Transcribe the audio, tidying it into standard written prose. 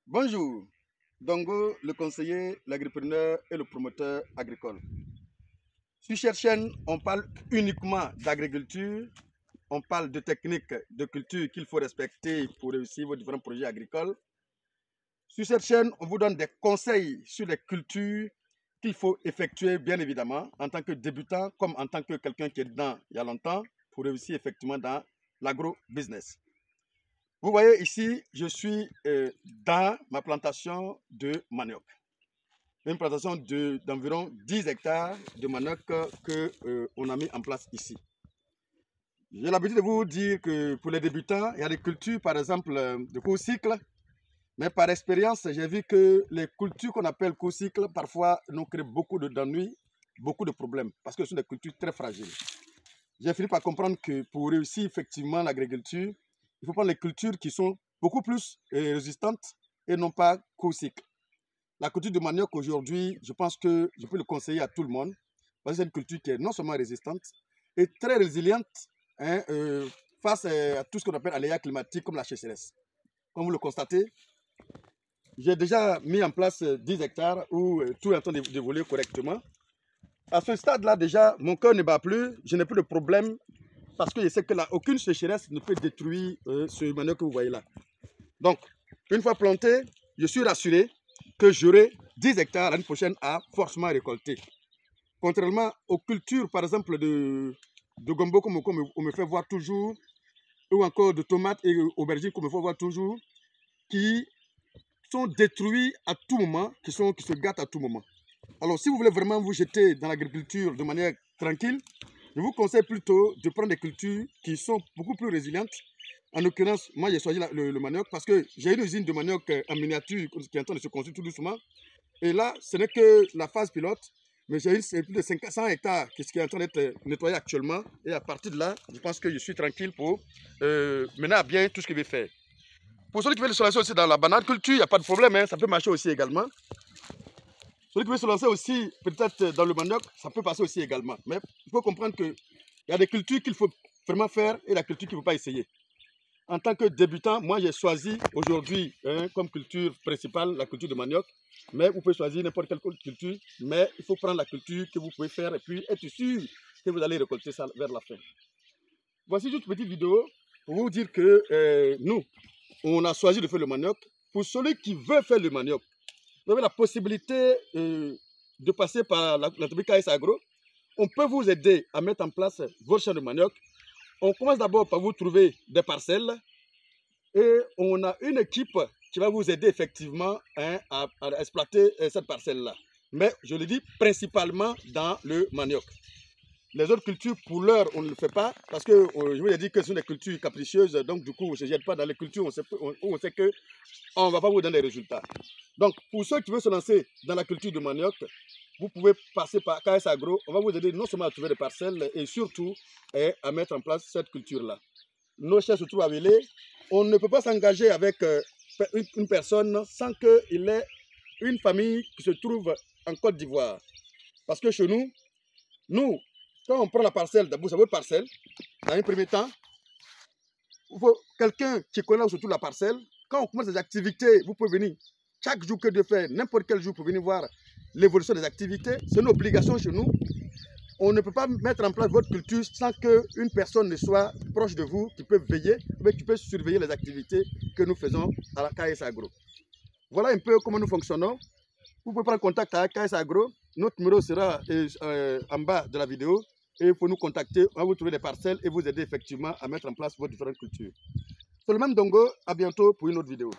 Bonjour, Dongo, le conseiller, l'agripreneur et le promoteur agricole. Sur cette chaîne, on parle uniquement d'agriculture, on parle de techniques de culture qu'il faut respecter pour réussir vos différents projets agricoles. Sur cette chaîne, on vous donne des conseils sur les cultures qu'il faut effectuer, bien évidemment, en tant que débutant, comme en tant que quelqu'un qui est dedans il y a longtemps, pour réussir effectivement dans l'agro-business. Vous voyez ici, je suis dans ma plantation de manioc. Une plantation d'environ 10 hectares de manioc qu'on a mis en place ici. J'ai l'habitude de vous dire que pour les débutants, il y a des cultures, par exemple, de court cycle. Mais par expérience, j'ai vu que les cultures qu'on appelle court cycle, parfois, nous créent beaucoup d'ennuis, beaucoup de problèmes, parce que ce sont des cultures très fragiles. J'ai fini par comprendre que pour réussir effectivement l'agriculture, il faut prendre les cultures qui sont beaucoup plus résistantes et non pas court cycle. La culture de manioc aujourd'hui, je pense que je peux le conseiller à tout le monde, parce que c'est une culture qui est non seulement résistante et très résiliente face à tout ce qu'on appelle aléas climatiques comme la sécheresse. Comme vous le constatez, j'ai déjà mis en place 10 hectares où tout est en train d'évoluer correctement. À ce stade-là, déjà, mon cœur ne bat plus, je n'ai plus de problème parce que je sais que là, aucune sécheresse ne peut détruire ce manioc que vous voyez là. Donc, une fois planté, je suis rassuré que j'aurai 10 hectares l'année prochaine à forcément récolter. Contrairement aux cultures, par exemple, de gombo qu'on me fait voir toujours, ou encore de tomates et aubergines qu'on me fait voir toujours, qui sont détruits à tout moment, qui se gâtent à tout moment. Alors, si vous voulez vraiment vous jeter dans l'agriculture de manière tranquille, je vous conseille plutôt de prendre des cultures qui sont beaucoup plus résilientes. En l'occurrence, moi, j'ai choisi le manioc parce que j'ai une usine de manioc en miniature qui est en train de se construire tout doucement. Et là, ce n'est que la phase pilote, mais j'ai plus de 500 hectares qui est en train d'être nettoyé actuellement. Et à partir de là, je pense que je suis tranquille pour mener à bien tout ce que je vais faire. Pour celui qui veut se lancer aussi dans la banane culture, il n'y a pas de problème, hein, ça peut marcher aussi également. Celui qui veut se lancer aussi peut-être dans le manioc, ça peut passer aussi également. Mais il faut comprendre qu'il y a des cultures qu'il faut vraiment faire et la culture qu'il ne faut pas essayer. En tant que débutant, moi j'ai choisi aujourd'hui comme culture principale la culture de manioc. Mais vous pouvez choisir n'importe quelle culture, mais il faut prendre la culture que vous pouvez faire et puis être sûr que vous allez récolter ça vers la fin. Voici juste une petite vidéo pour vous dire que nous, on a choisi de faire le manioc. Pour celui qui veut faire le manioc, vous avez la possibilité de passer par l'entreprise KS Agro. On peut vous aider à mettre en place votre champ de manioc. On commence d'abord par vous trouver des parcelles et on a une équipe qui va vous aider effectivement à exploiter cette parcelle-là. Mais je le dis principalement dans le manioc. Les autres cultures, pour l'heure, on ne le fait pas parce que je vous ai dit que ce sont des cultures capricieuses. Donc, du coup, on ne se jette pas dans les cultures où on sait qu'on ne va pas vous donner des résultats. Donc, pour ceux qui veulent se lancer dans la culture de manioc, vous pouvez passer par KS Agro. On va vous aider non seulement à trouver des parcelles et surtout à mettre en place cette culture-là. Nos chefs se trouvent à Vélé. On ne peut pas s'engager avec une personne sans qu'il ait une famille qui se trouve en Côte d'Ivoire. Parce que chez nous, quand on prend la parcelle, d'abord c'est votre parcelle, dans un premier temps, il faut quelqu'un qui connaît surtout la parcelle. Quand on commence les activités, vous pouvez venir chaque jour que Dieu fait, n'importe quel jour pour venir voir l'évolution des activités. C'est une obligation chez nous. On ne peut pas mettre en place votre culture sans qu'une personne ne soit proche de vous, qui peut veiller, mais qui peut surveiller les activités que nous faisons à la KS Agro. Voilà un peu comment nous fonctionnons. Vous pouvez prendre contact avec KS Agro. Notre numéro sera en bas de la vidéo. Et il faut nous contacter, on va vous trouver des parcelles et vous aider effectivement à mettre en place vos différentes cultures. C'est le même Dongo, à bientôt pour une autre vidéo.